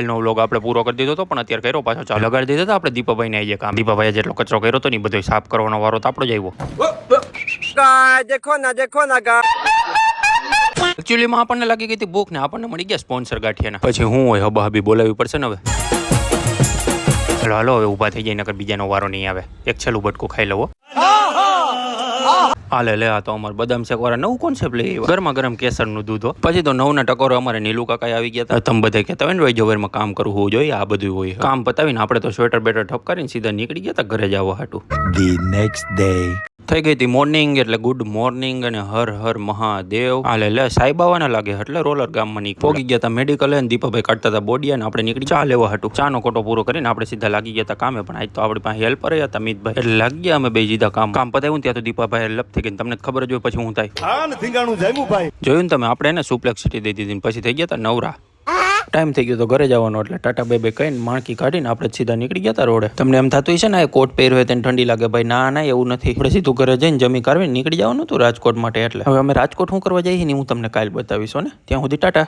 નો vlog આપણે પૂરો કરી દીધો હતો પણ અત્યારે કર્યો પાછો ચાલુ લગાડી દીધો હતો આપણે દીપાભાઈને આવીએ કામ. દીપાભાઈએ જેટલો કચરો કર્યો હતો ને બધો સાફ કરવાનો વારો તો આપણો જ આવ્યો. દેખો ના એકચ્યુઅલી માં આપણને લાગી ગઈ હતી ભૂખ ને આપણને મળી ગયા સ્પોન્સર ગાંઠિયાના. પછી હું હોય હબા હબી બોલાવવી પડશે ને હવે. હાલો હવે ઊભા થઈ જાય નકર બીજાનો વારો નહીં આવે. એક છેલ્લું બટકું ખાઈ લવો. હાલે લે આ તો અમારે બદામ શેક વાળા નવું કોન્સેપ્ટ લઈ આવ્યા. ગરમા ગરમ કેસરનું દૂધ. પછી તો 9 ના ટકોરો અમારે નીલુ કાકા આવી ગયા હતા. તમે બધા કહેતા હોય ને ભાઈ જોવેરમાં કામ કરવું હોવું જોઈએ, આ બધું હોય. કામ પતાવીને આપણે તો સ્વેટર બેટર ઠપકારીને સીધા નીકળી ગયા હતા ઘરે જવા હાટું. The next day. થઈ ગઈ હતી મોર્નિંગ એટલે ગુડ મોર્નિંગ અને હર હર મહાદેવ. હાલે લે સાહેબ આવવાના લાગે એટલે રોલર ગામમાં નીકળી પોગી ગયા હતા મેડિકલ ને દીપાભાઈ કાઢતા હતા બોડી અને આપણે નીકળી ચા લેવા હતું. ચાનો કોટો પૂરો કરીને આપણે સીધા લાગી ગયા હતા કામે. પણ આજ તો આપણી પાસે હેલ્પર હતા મિતભાઈ એટલે લાગી ગયા અમે બે જીધા કામ પતાવ્યું ત્યાં તો દીપાભાઈ લપ થઈ ગઈ. તમને ખબર જ હોય પછી હું થાય જોયું ને તમે. આપણે એને સુપ્લેક્સિટી દઈ દીધી પછી થઈ ગયા હતા નવરા. ટાઈમ થઈ ગયો તો ઘરે જવાનો એટલે ટાટા બે કહીને માણકી કાઢીને આપણે સીધા નીકળી ગયા હતા રોડે. તમને એમ થતું છે ને કોટ પહેર્યો તેને ઠંડી લાગે. ભાઈ ના એવું નથી. આપણે સીધું ઘરે જઈને જમી કાઢીને નીકળી જવાનું હતું રાજકોટ માટે. એટલે હવે અમે રાજકોટ શું કરવા જઈએ ને હું તમને કાલ બતાવીશ ને. ત્યાં સુધી ટાટા.